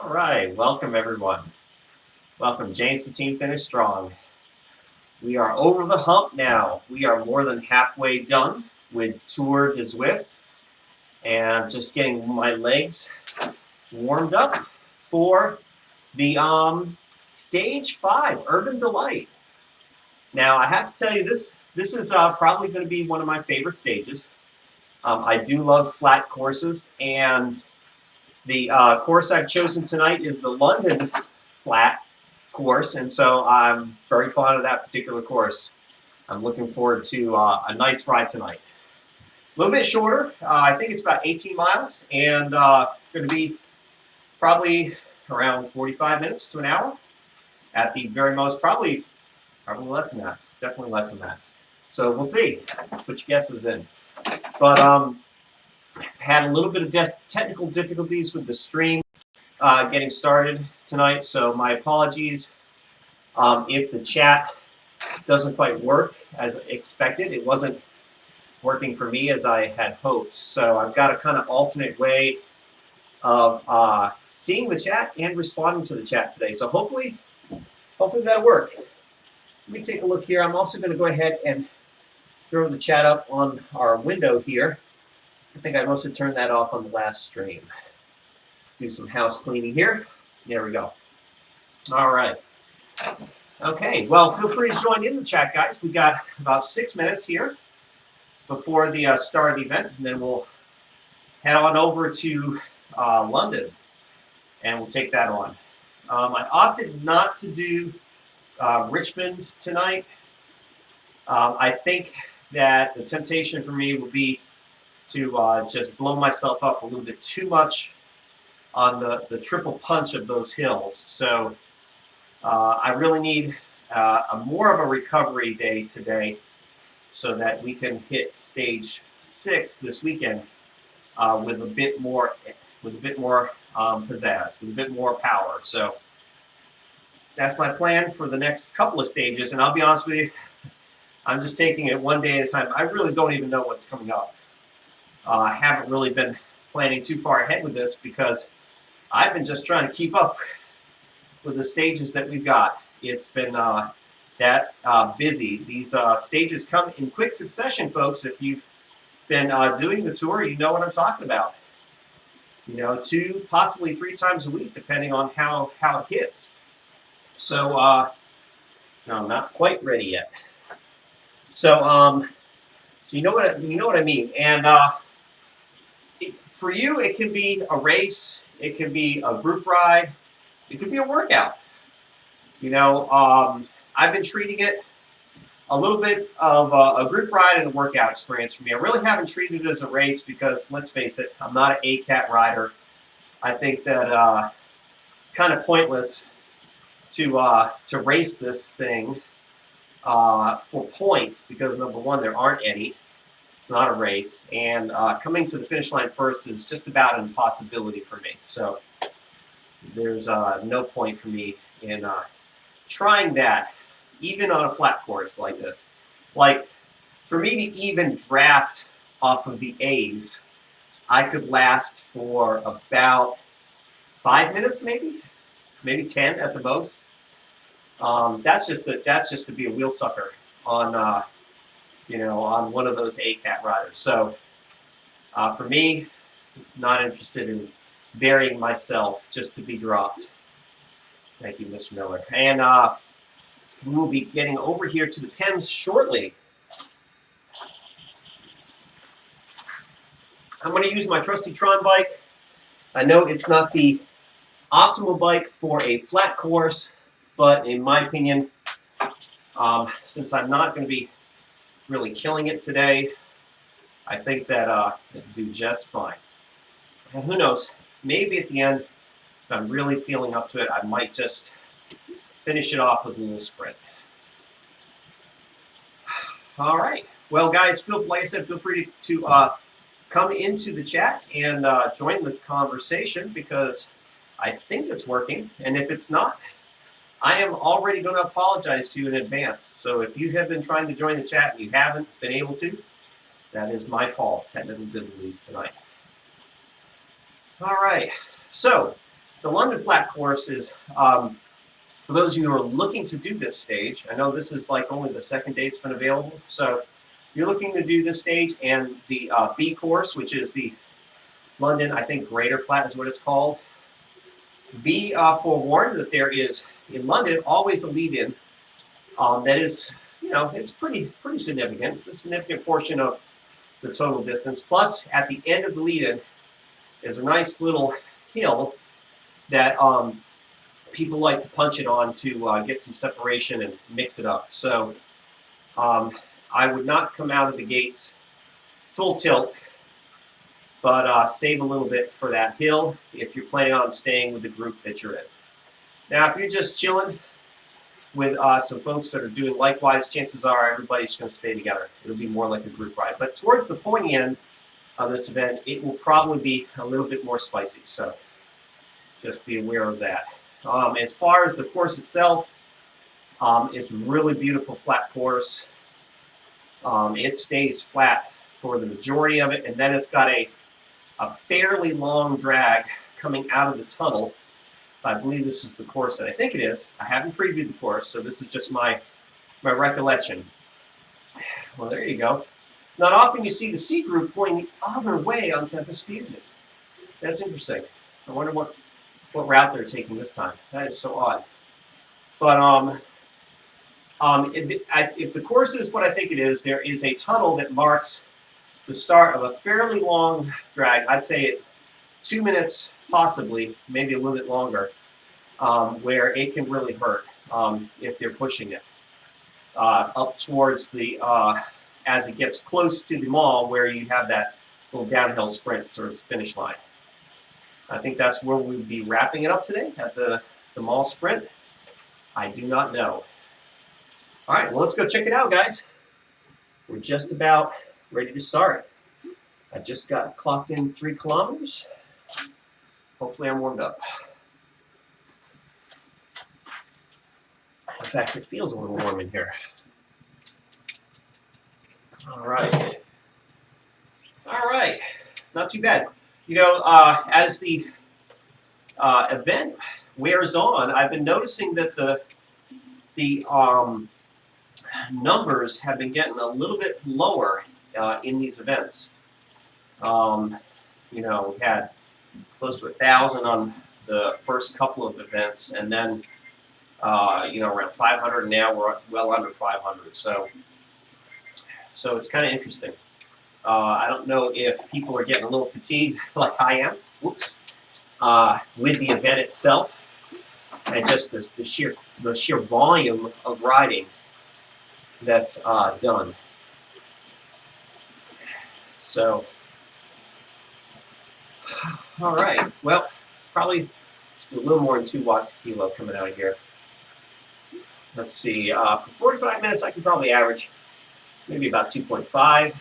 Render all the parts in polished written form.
All right, welcome everyone. Welcome, James with Team Finish Strong. We are over the hump now. We are more than halfway done with Tour de Zwift, and just getting my legs warmed up for the stage 5 Urban Delight. Now, I have to tell you, this is probably going to be one of my favorite stages. I do love flat courses, and the course I've chosen tonight is the London flat course, and so I'm very fond of that particular course. I'm looking forward to a nice ride tonight. A little bit shorter. I think it's about 18 miles, and going to be probably around 45 minutes to an hour. At the very most, probably less than that. Definitely less than that. So we'll see. Put your guesses in. But had a little bit of technical difficulties with the stream getting started tonight, so my apologies if the chat doesn't quite work as expected. It wasn't working for me as I had hoped, so I've got a kind of alternate way of seeing the chat and responding to the chat today. So hopefully that'll work. Let me take a look here. I'm also going to go ahead and throw the chat up on our window here. I think I must have turned that off on the last stream. Do some house cleaning here. There we go. All right. Okay, well, feel free to join in the chat, guys. We got about 6 minutes here before the start of the event, and then we'll head on over to London, and we'll take that on. I opted not to do Richmond tonight. I think that the temptation for me would be to just blow myself up a little bit too much on the triple punch of those hills. So I really need more of a recovery day today so that we can hit stage 6 this weekend with a bit more pizzazz, with a bit more power. So that's my plan for the next couple of stages. And I'll be honest with you, I'm just taking it one day at a time. I really don't even know what's coming up. I haven't really been planning too far ahead with this because I've been just trying to keep up with the stages that we've got. It's been that busy. These stages come in quick succession, folks. If you've been doing the tour, you know what I'm talking about. You know, 2, possibly 3 times a week, depending on how it hits. So, no, I'm not quite ready yet. So, so you know what I mean. And for you, it can be a race, it can be a group ride, it could be a workout. You know, I've been treating it a little bit of a group ride and a workout experience for me. I really haven't treated it as a race because, let's face it, I'm not an ACAT rider. I think that it's kind of pointless to race this thing for points because, number one, there aren't any. It's not a race, and coming to the finish line first is just about an impossibility for me. So there's no point for me in trying that, even on a flat course like this. Like, for me to even draft off of the A's, I could last for about 5 minutes, maybe 10 at the most. That's just to be a wheel sucker on on one of those A-Cat riders. So for me, not interested in burying myself just to be dropped. Thank you, Miss Miller. And we will be getting over here to the pens shortly. I'm going to use my trusty Tron bike. I know it's not the optimal bike for a flat course, but in my opinion, since I'm not going to be really killing it today, I think that it'll do just fine. And who knows, maybe at the end, if I'm really feeling up to it, I might just finish it off with a little sprint. All right. Well, guys, like I said, feel free to come into the chat and join the conversation, because I think it's working. And if it's not, I am already going to apologize to you in advance. So if you have been trying to join the chat and you haven't been able to, that is my fault. Technical difficulties tonight. All right. So the London Flat course is, for those of you who are looking to do this stage, I know this is like only the second day it's been available. So you're looking to do this stage and the B course, which is the London, I think Greater Flat is what it's called. Be forewarned that there is, in London, always a lead-in that is, it's pretty significant. It's a significant portion of the total distance. Plus, at the end of the lead-in is a nice little hill that people like to punch it on to get some separation and mix it up. So I would not come out of the gates full tilt, but save a little bit for that hill if you're planning on staying with the group that you're in. Now, if you're just chilling with some folks that are doing likewise, chances are everybody's going to stay together. It'll be more like a group ride. But towards the pointy end of this event, it will probably be a little bit more spicy. So just be aware of that. As far as the course itself, it's really beautiful flat course. It stays flat for the majority of it, and then it's got a fairly long drag coming out of the tunnel. I believe this is the course that I think it is. I haven't previewed the course, so this is just my recollection. Well, there you go. Not often you see the C group going the other way on Tempest Pavement. That's interesting. I wonder what route they're taking this time. That is so odd. But if the course is what I think it is, there is a tunnel that marks the start of a fairly long drag. I'd say 2 minutes, possibly, maybe a little bit longer, where it can really hurt if they're pushing it up towards the, as it gets close to the mall, where you have that little downhill sprint towards the finish line. I think that's where we'll be wrapping it up today, at the mall sprint. I do not know. All right, well, let's go check it out, guys. We're just about ready to start. I just got clocked in 3 kilometers. Hopefully I'm warmed up. In fact, it feels a little warm in here. All right. All right. Not too bad. As the event wears on, I've been noticing that the numbers have been getting a little bit lower in these events. We had close to 1,000 on the first couple of events, and then around 500, and now we're well under 500. So it's kind of interesting. I don't know if people are getting a little fatigued like I am. Whoops. With the event itself, and just the sheer volume of riding that's done. So, all right. Well, probably a little more than 2 watts a kilo coming out of here. Let's see. For 45 minutes, I can probably average maybe about 2.5.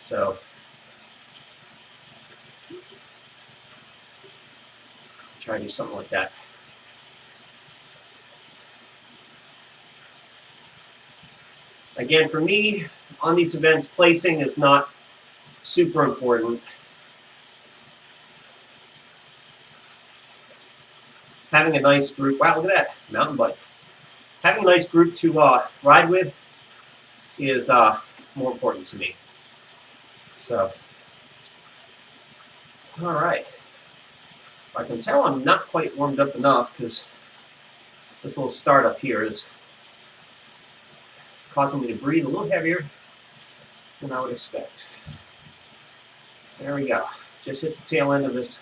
So try to do something like that. Again, for me, on these events, placing is not super important. Having a nice group, wow, look at that, mountain bike. Having a nice group to ride with is more important to me. So, all right. I can tell I'm not quite warmed up enough because this little startup here is causing me to breathe a little heavier than I would expect. There we go. Just hit the tail end of this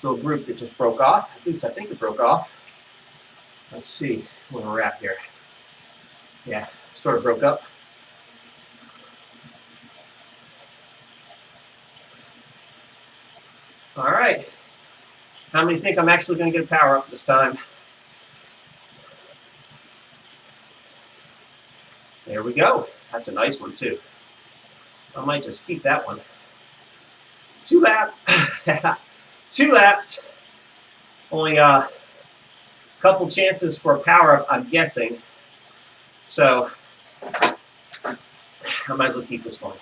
little group that just broke off. At least I think it broke off. Let's see where we're at here. Yeah, sort of broke up. All right. How many think I'm actually going to get a power up this time? There we go. That's a nice one, too. I might just keep that one. 2 laps. 2 laps. Only a couple chances for a power up, I'm guessing. So I might as well keep this one.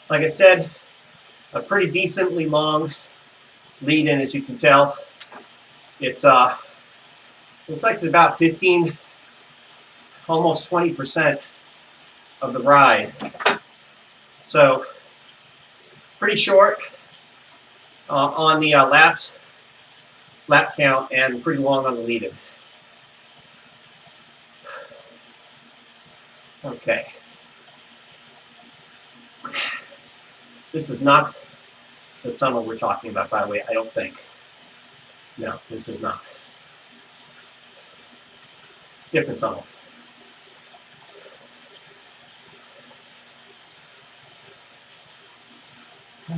Like I said, a pretty decently long lead in, as you can tell. It's looks like it's about 15, almost 20% of the ride. So pretty short on the lap count, and pretty long on the lead in. Okay. This is not the tunnel we're talking about, by the way, I don't think. No, this is not. Different tunnel.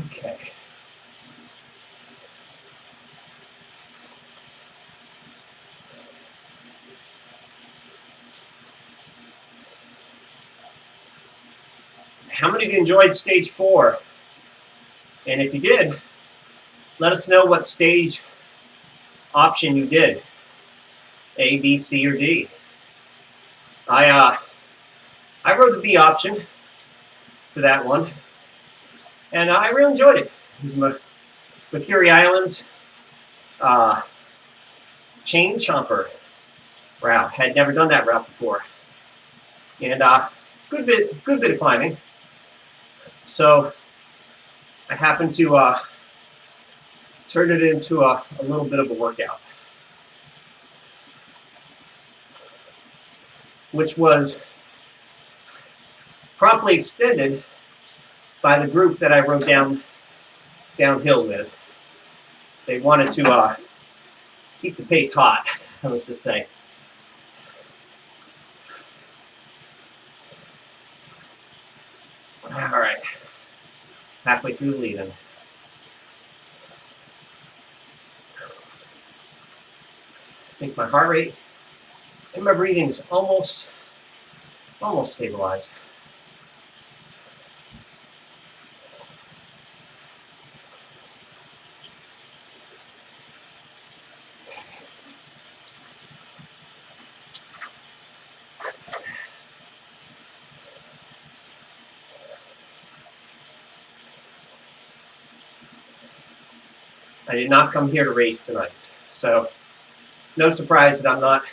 Okay. How many of you enjoyed stage 4? And if you did, let us know what stage option you did. A, B, C, or D. I rode the B option for that one, and I really enjoyed it. It was Mercury Islands chain chomper route. Had never done that route before, and good bit of climbing. So I happened to turn it into a little bit of a workout, which was promptly extended by the group that I rode downhill with. They wanted to keep the pace hot, let's just say. All right, halfway through the lead-in. I think my heart rate and my breathing's almost stabilized. I did not come here to race tonight, so no surprise that I'm not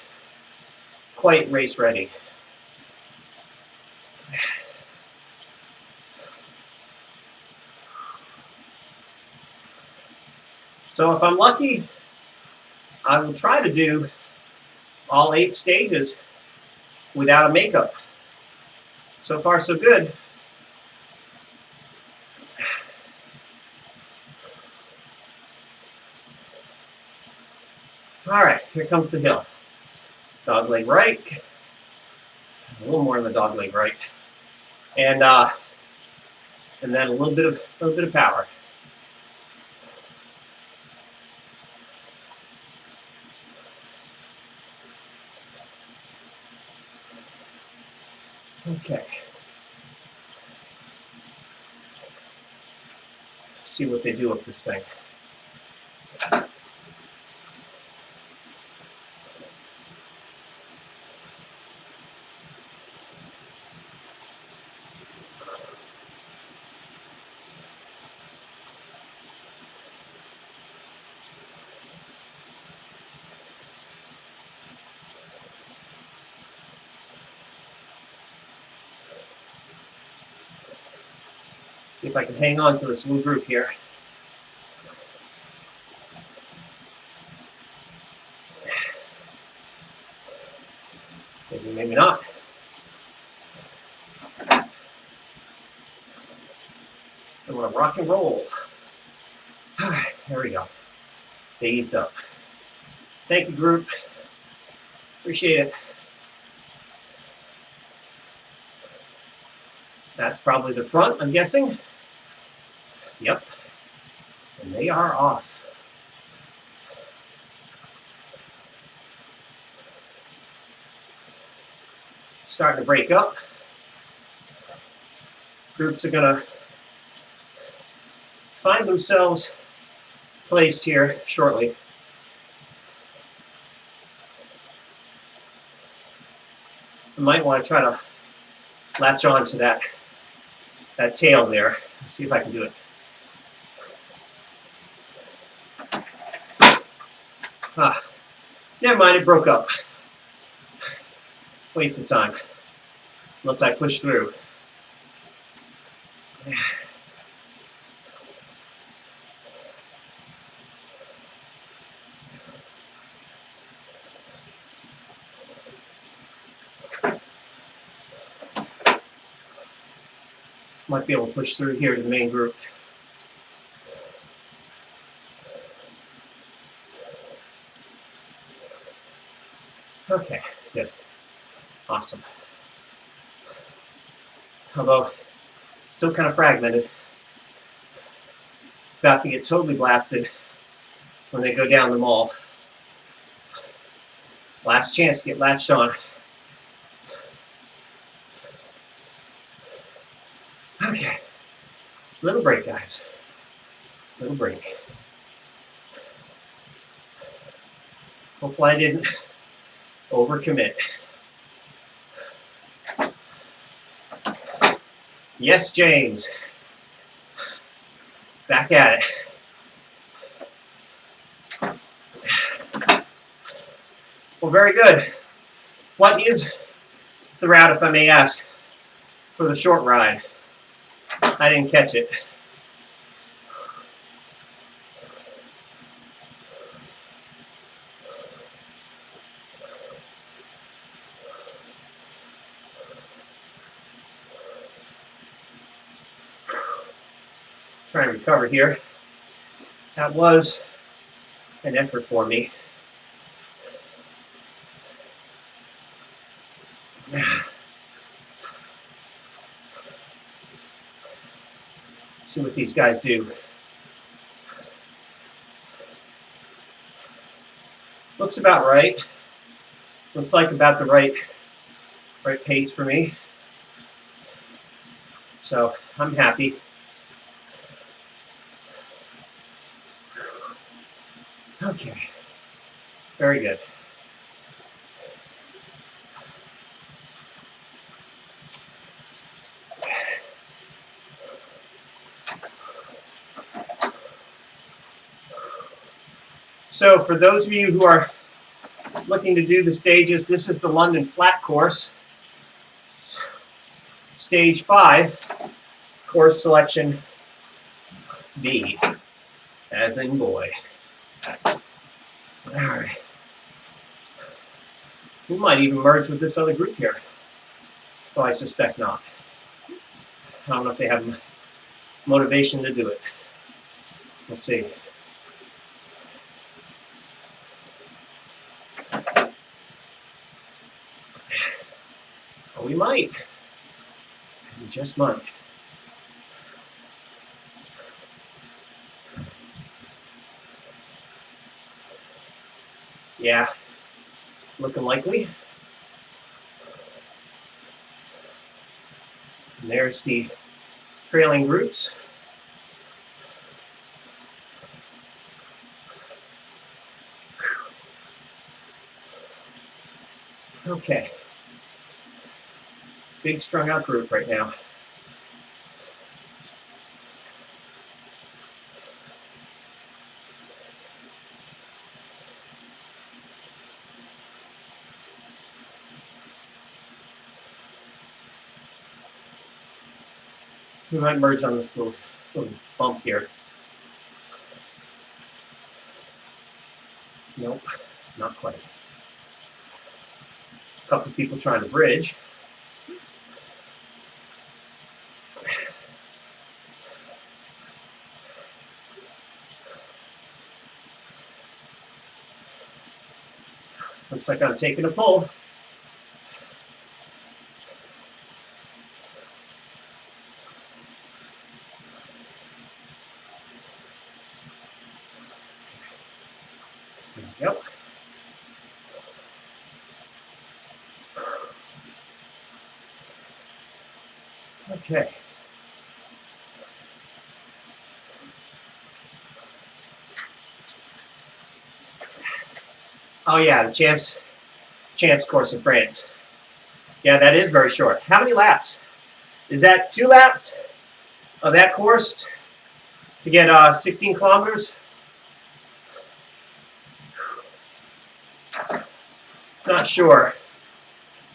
quite race ready. So if I'm lucky, I will try to do all 8 stages without a makeup. So far, so good. All right, here comes the hill. Dog leg right. A little more in the dog leg right. And then a little bit of power. Okay. See what they do with this thing. See if I can hang on to this little group here. Maybe, maybe not. I want to rock and roll. All right, there we go. They eased up. Thank you, group. Appreciate it. That's probably the front, I'm guessing. Yep. And they are off. Starting to break up. Groups are going to find themselves placed here shortly. I might want to try to latch on to that tail there. Let's see if I can do it. Never mind, it broke up. Waste of time. Unless I push through. Might be able to push through here to the main group. Okay, good. Awesome. Although, still kind of fragmented. About to get totally blasted when they go down the mall. Last chance to get latched on. Okay. Little break, guys. Little break. Hopefully I didn't overcommit. Yes, James. Back at it. Well, very good. What is the route, if I may ask, for the short ride? I didn't catch it. Trying to recover here. That was an effort for me. See what these guys do. Looks about right. Looks like about the right pace for me. So I'm happy. Okay, very good. So for those of you who are looking to do the stages, this is the London Flat course. Stage 5, course selection B, as in boy. All right. We might even merge with this other group here. Though I suspect not. I don't know if they have motivation to do it. Let's see. We might. We just might. Yeah, looking likely. And there's the trailing groups. Okay. Big strung out group right now. We might merge on this little bump here. Nope, not quite. A couple of people trying to bridge. Looks like I'm taking a pull. Yep. Okay. Oh yeah, the champs course in France. Yeah, that is very short. How many laps? Is that 2 laps of that course to get 16 kilometers? Not sure.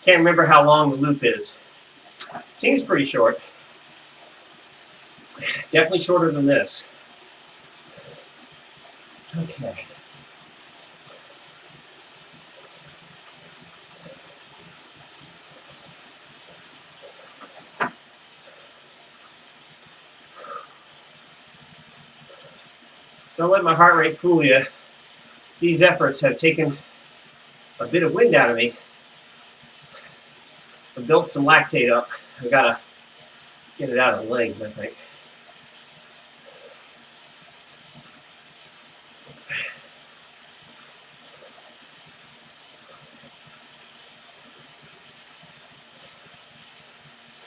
Can't remember how long the loop is. Seems pretty short. Definitely shorter than this. Okay. Don't let my heart rate fool you. These efforts have taken a bit of wind out of me. I've built some lactate up. I've got to get it out of the legs, I think.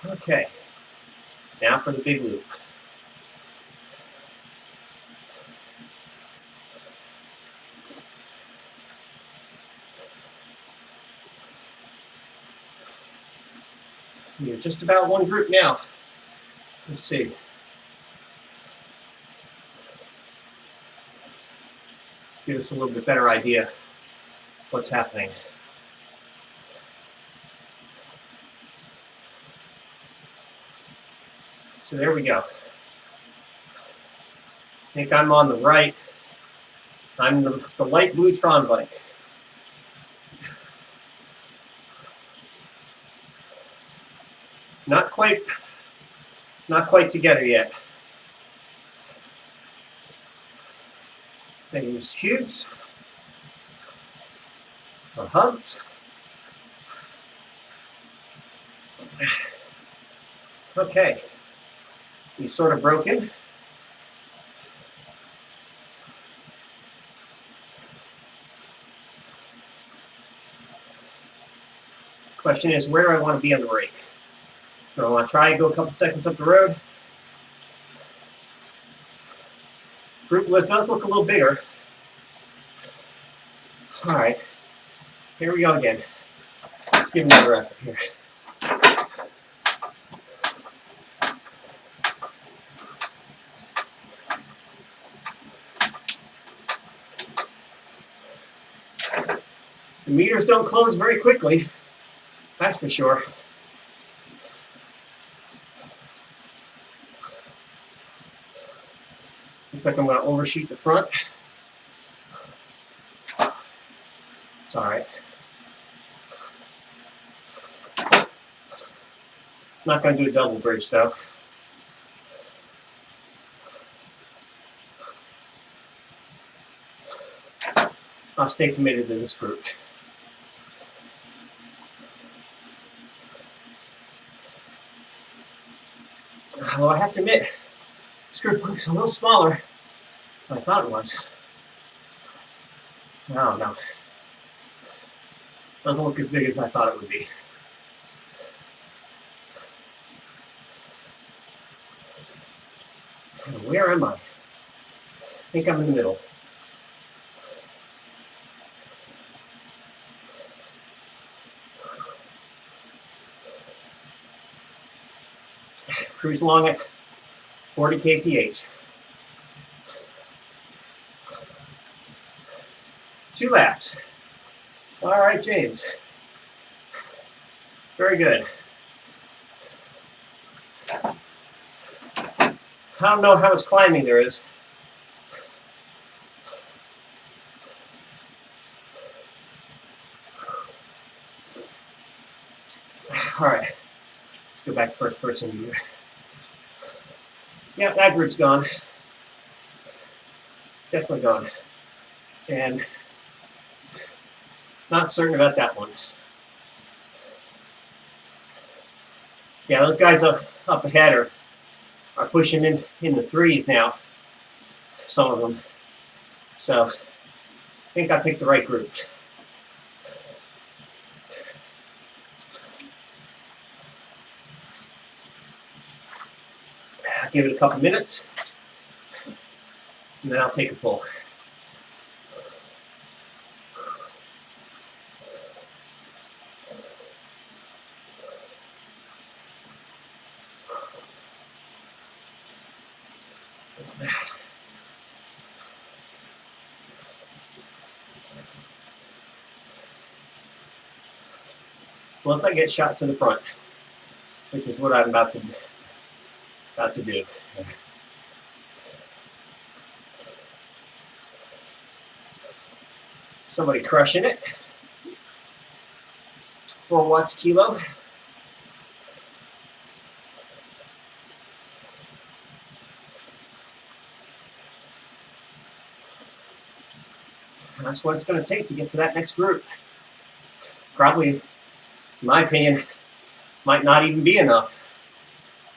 Okay. Now for the big loop. We're just about one group now. Let's see. Let's give us a little bit better idea what's happening. So there we go. I think I'm on the right. I'm the light blue Tron bike. Not quite together yet. They used cubes or hubs. Okay, we've sort of broken. Question is, where do I want to be on the rake? Do I want to try and go a couple seconds up the road? Group lift does look a little bigger. All right, here we go again. Let's give another effort here. The meters don't close very quickly, that's for sure. Looks like I'm going to overshoot the front. It's all right. Not going to do a double bridge though. I'll stay committed to this group. Although I have to admit, this group looks a little smaller than I thought it was. I don't know. Doesn't look as big as I thought it would be. Where am I? I think I'm in the middle. Cruise along at 40 kph. 2 laps. All right, James. Very good. I don't know how much climbing there is. All right, let's go back to first person view. Yeah, that group's gone. Definitely gone. And not certain about that one. Yeah, those guys up ahead are pushing in the 3s now, some of them. So I think I picked the right group. I'll give it a couple minutes, and then I'll take a pull. Once I get shot to the front, which is what I'm about to do. Somebody crushing it. 4 watts a kilo. That's what it's going to take to get to that next group. Probably, in my opinion, might not even be enough.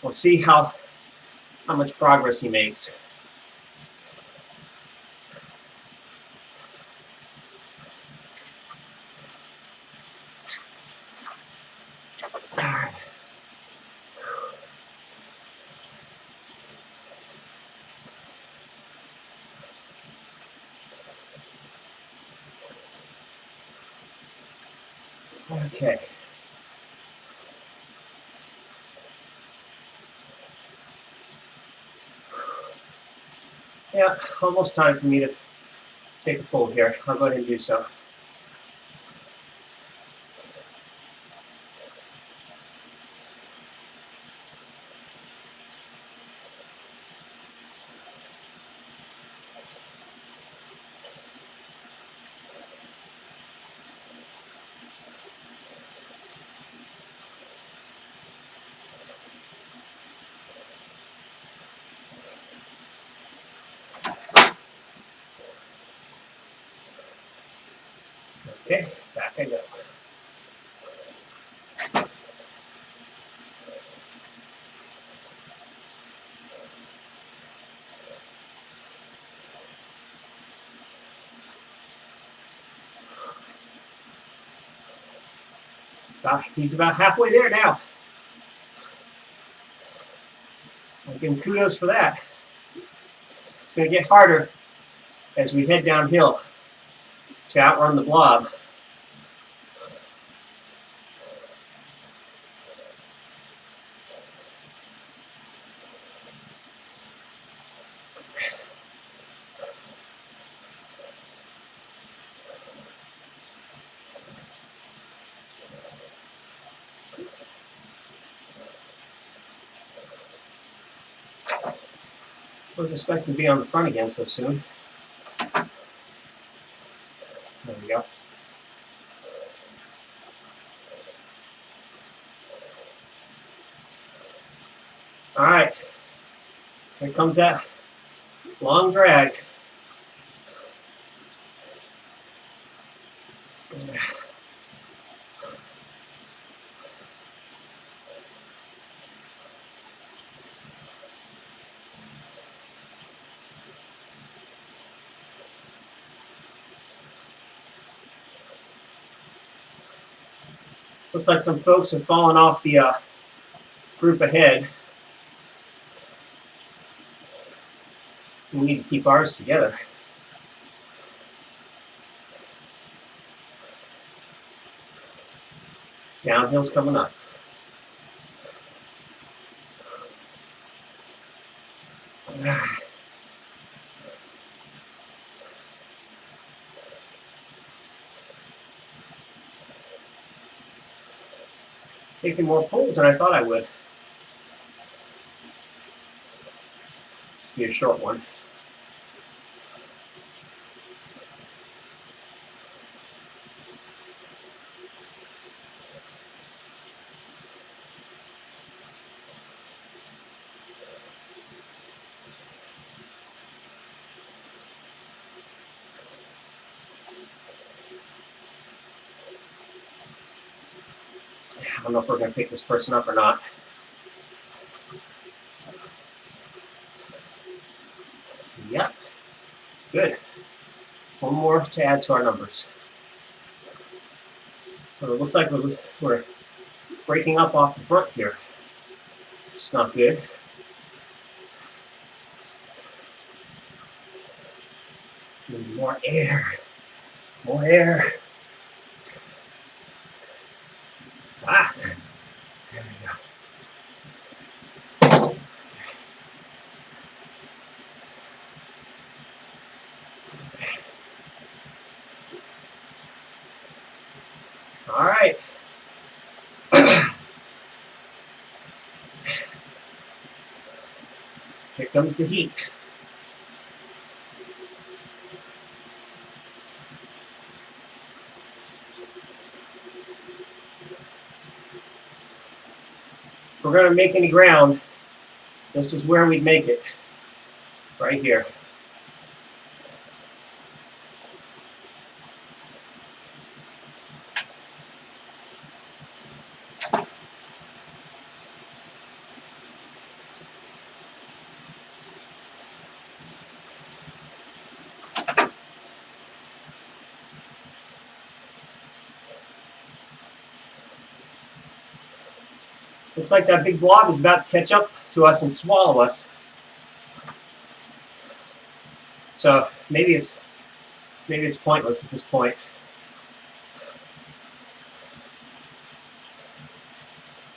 We'll see how much progress he makes. All right. Okay. Yeah, almost time for me to take a pull here. I'll go ahead and do so. Okay, back I go. He's about halfway there now. I'll give him kudos for that. It's going to get harder as we head downhill to outrun the blob. I wasn't expecting to be on the front again so soon. There we go. All right. Here comes that long drag. Looks like some folks have fallen off the group ahead. We need to keep ours together. Downhill's coming up. Taking more pulls than I thought I would. This will be a short one. I don't know if we're going to pick this person up or not. Yep. Good. One more to add to our numbers. So it looks like we're breaking up off the front here. It's not good. Need more air. More air. Ah. There we go. All right. Here comes the heat. If we're going to make any ground, this is where we'd make it. Right here. Looks like that big blob is about to catch up to us and swallow us. So maybe it's pointless at this point.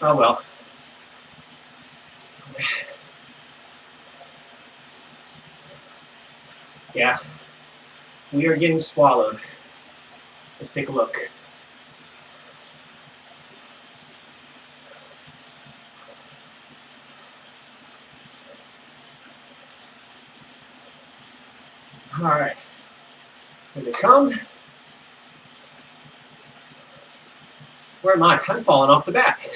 Oh well. Yeah, we are getting swallowed. Let's take a look. All right, here they come. Where am I? I'm falling off the back.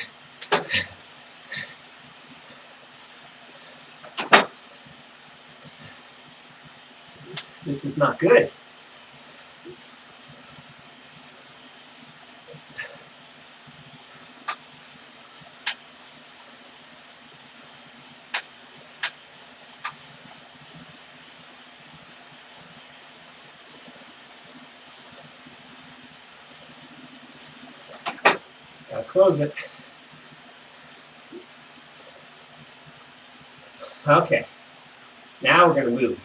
This is not good. Gotta close it. Okay, now we're gonna move.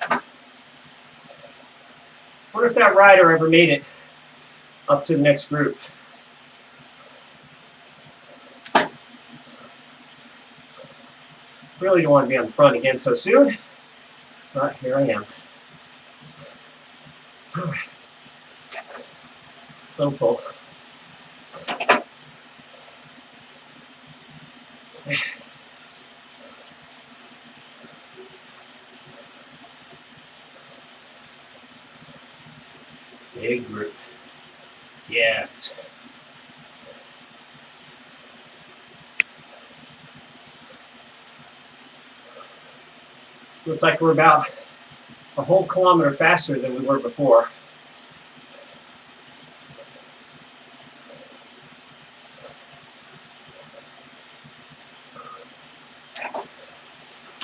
I wonder if that rider ever made it up to the next group. Really don't want to be on the front again so soon, but here I am. All right. Little pull. Big group. Yes. Looks like we're about a whole kilometer faster than we were before.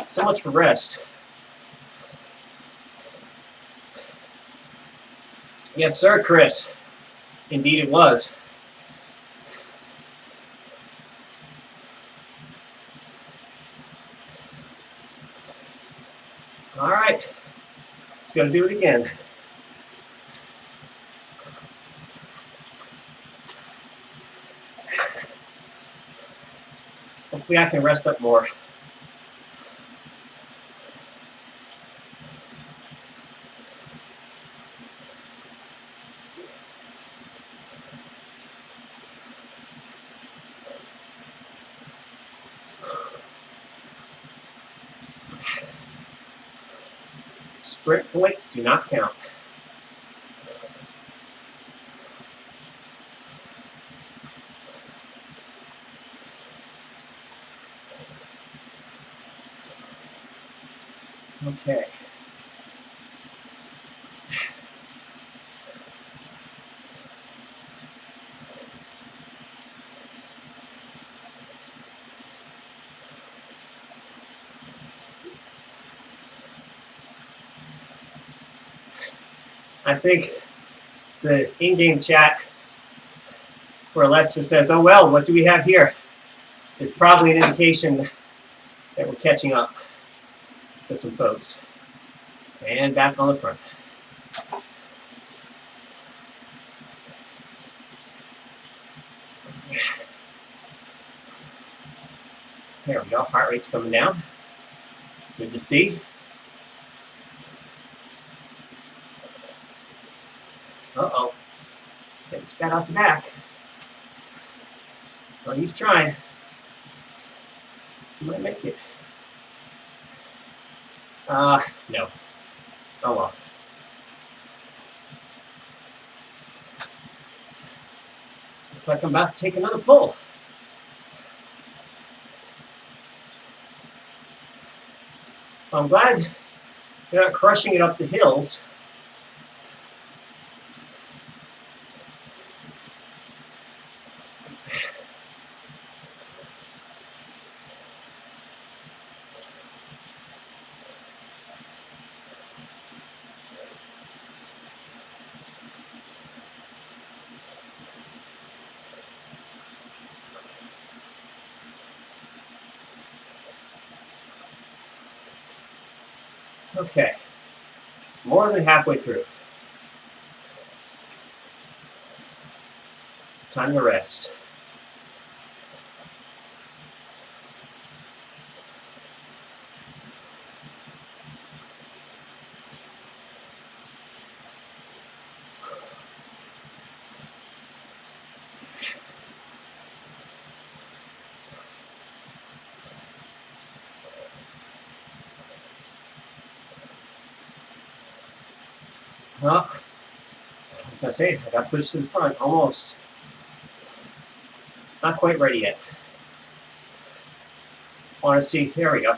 So much for rest. Yes, sir, Chris. Indeed it was. All right. Let's go do it again. Hopefully I can rest up more. Sprint points do not count. Okay. I think the in-game chat where Lester says, "Oh well, what do we have here?" is probably an indication that we're catching up to some folks. And back on the front. There we go. Heart rate's coming down. Good to see. Uh-oh. Getting spat out the back. Well, he's trying. He might make it. No. Oh well. Looks like I'm about to take another pull. I'm glad they're not crushing it up the hills. Okay, more than halfway through. Time to rest. Well, I was gonna say, I got pushed to the front, almost. Not quite ready yet. Want to see, there we go.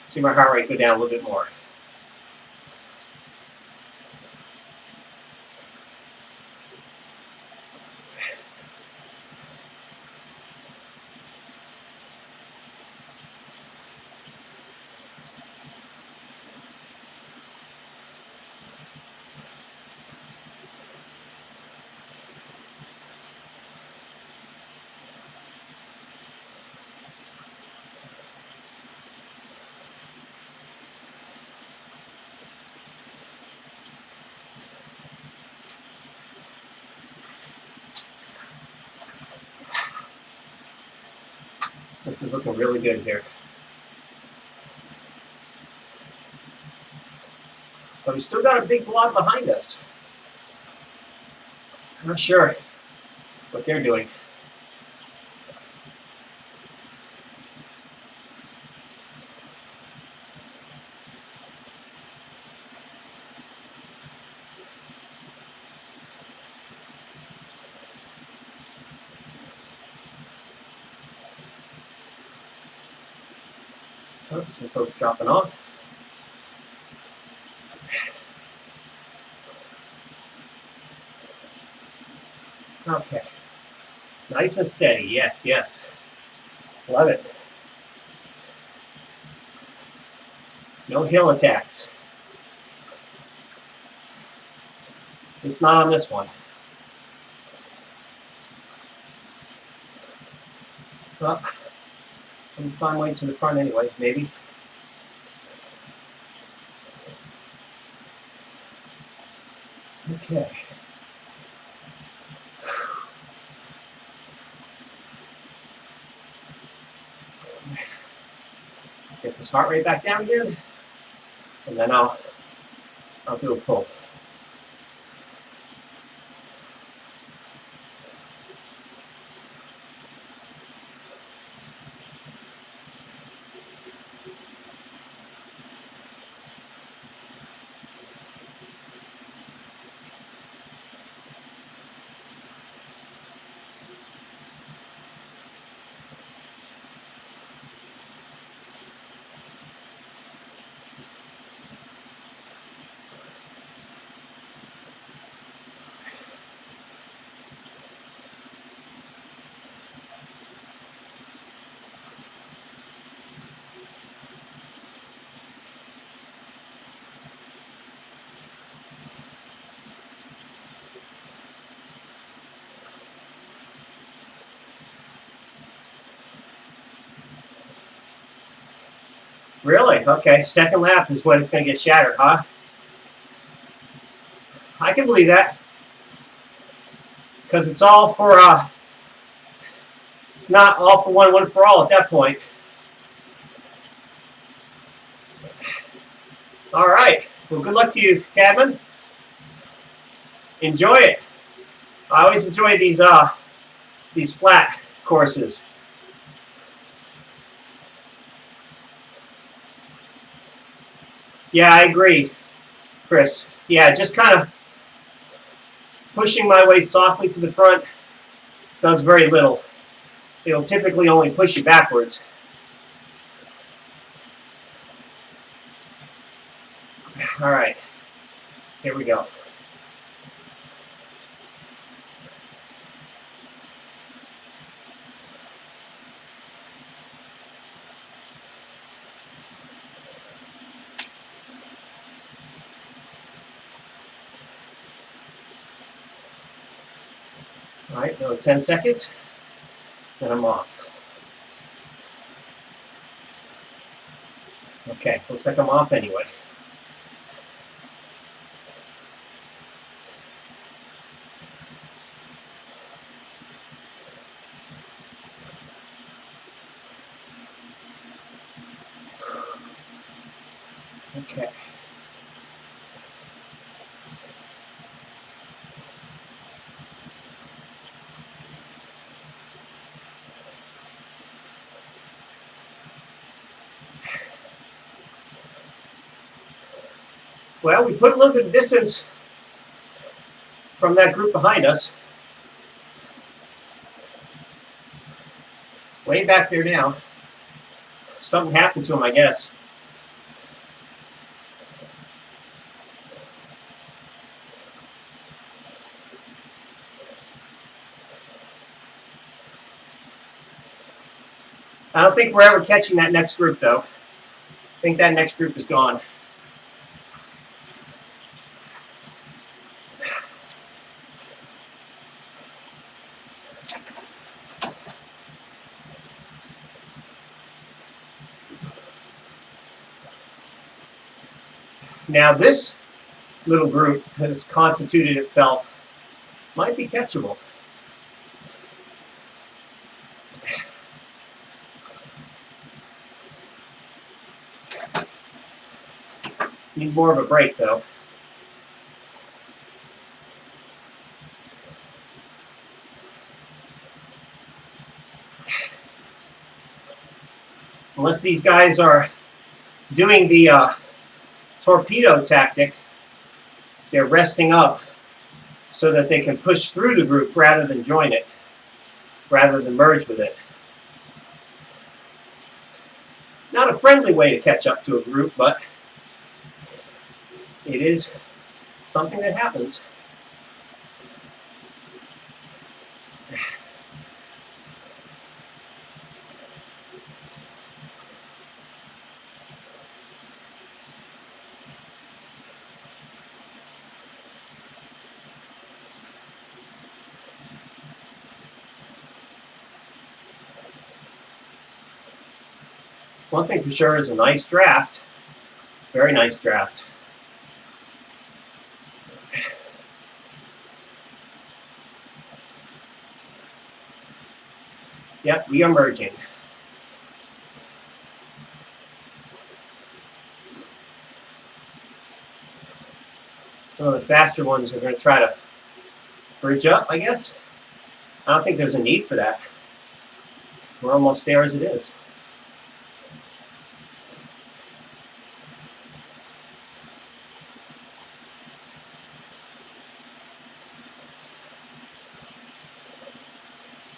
See my heart rate go down a little bit more. This is looking really good here. But we still got a big block behind us. I'm not sure what they're doing. Oh, some folks dropping off. Okay. Nice and steady. Yes, yes. Love it. No hill attacks. It's not on this one. Well, let me find my way to the front anyway, maybe. Okay. Get this heart rate back down again, and then I'll do a pull. Really? Okay, second lap is when it's going to get shattered, huh? I can believe that. Because it's all for, it's not all for one for all at that point. All right. Well, good luck to you, Cadman. Enjoy it. I always enjoy these flat courses. Yeah, I agree, Chris. Yeah, just kind of pushing my way softly to the front does very little. It'll typically only push you backwards. All right, here we go. All right, another 10 seconds, then I'm off. Okay, looks like I'm off anyway. Okay. Well, we put a little bit of distance from that group behind us. Way back there now. Something happened to him, I guess. I don't think we're ever catching that next group, though. I think that next group is gone. Now, this little group that has constituted itself might be catchable. Need more of a break, though. Unless these guys are doing the torpedo tactic, they're resting up so that they can push through the group rather than join it, rather than merge with it. Not a friendly way to catch up to a group, but it is something that happens. One thing for sure is a nice draft. Very nice draft. Yep, we are merging. Some of the faster ones are going to try to bridge up, I guess. I don't think there's a need for that. We're almost there as it is.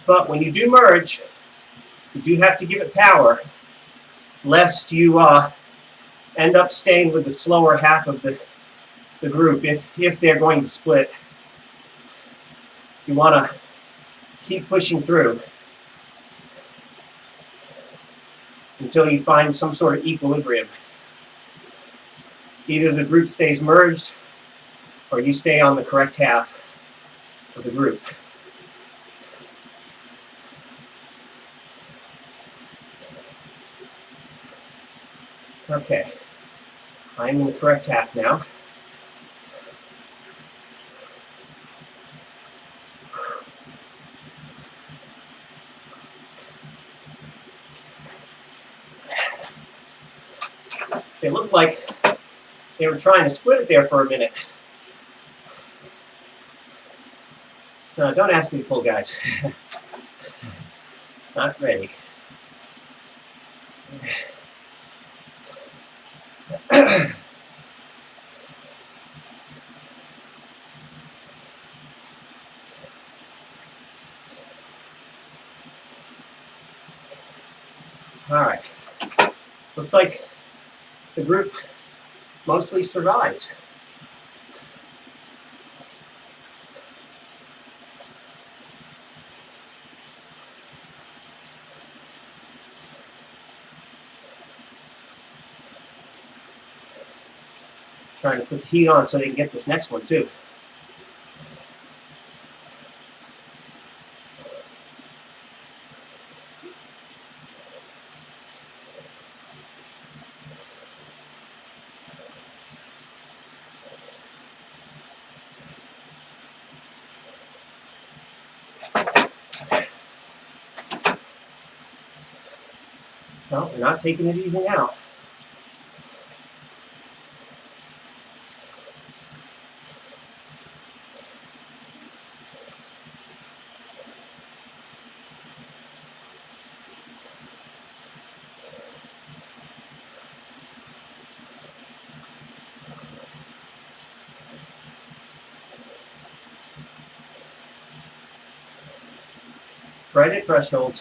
But when you do merge, you do have to give it power, lest you end up staying with the slower half of the group if they're going to split. You want to keep pushing through until you find some sort of equilibrium. Either the group stays merged or you stay on the correct half of the group. Okay, I'm in the correct half now. It looked like they were trying to split it there for a minute. No, don't ask me to pull, guys. Not ready. All right. Looks like the group mostly survived. Trying to put the heat on so they can get this next one too. No, they're not taking it easy now. Right at threshold.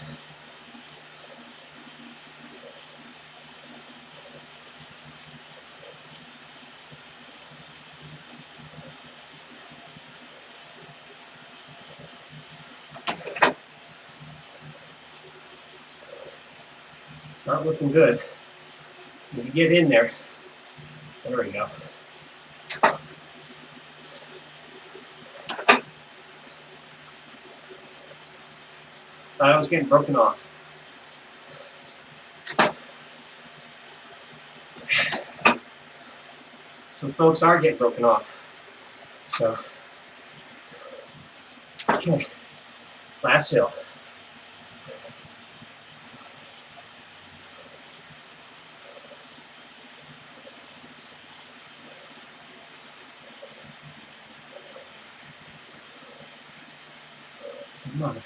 Not looking good. When you get in there, there we go. I was getting broken off. Some folks are getting broken off. So, okay, last hill. Come on.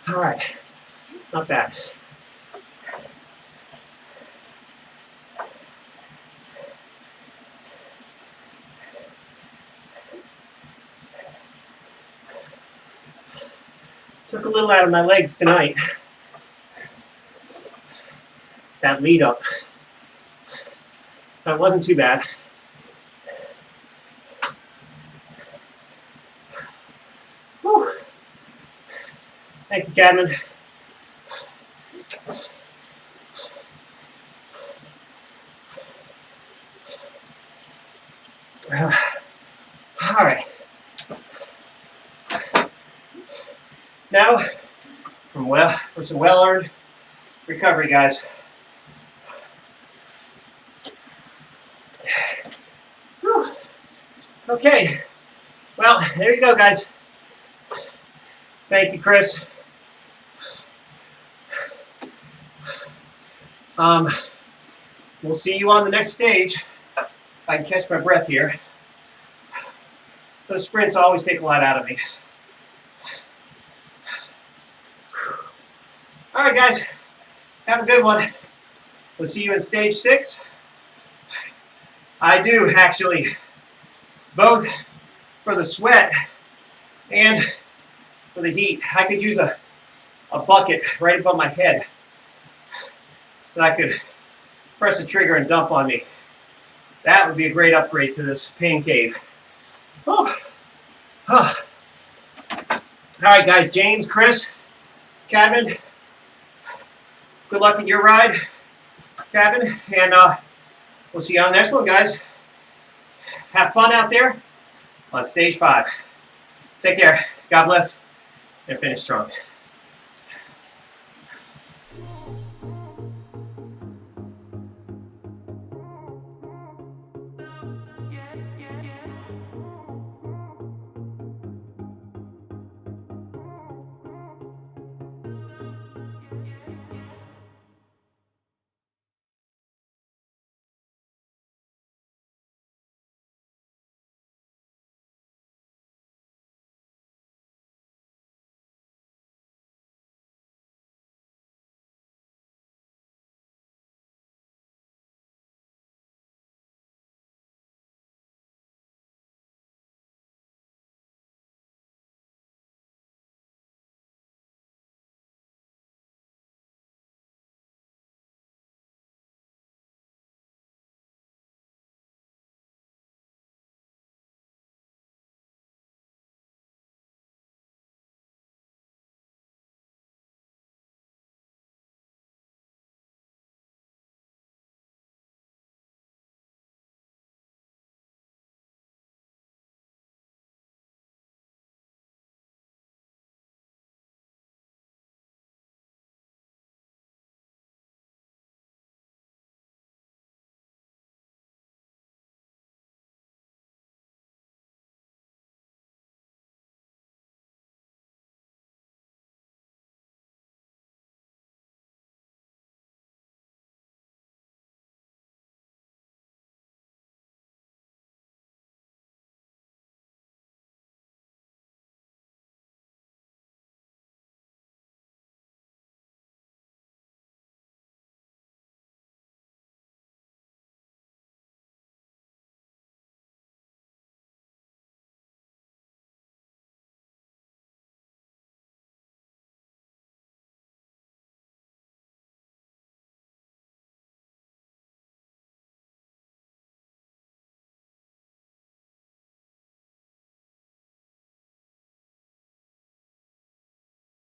All right, not bad. Took a little out of my legs tonight. That lead up. That wasn't too bad. Whew. Thank you, Cadman. All right. Now, for some well-earned recovery, guys. Whew. Okay. Well, there you go, guys. Thank you, Chris. We'll see you on the next stage. If I can catch my breath here. Those sprints always take a lot out of me. All right, guys. Have a good one. We'll see you in stage 6. I do actually, both for the sweat and for the heat, I could use a bucket right above my head that I could press the trigger and dump on me. That would be a great upgrade to this pain cave. Oh. Oh. All right, guys. James, Chris, Kevin, good luck in your ride, Kevin, and we'll see you on the next one, guys. Have fun out there on stage 5. Take care. God bless, and finish strong.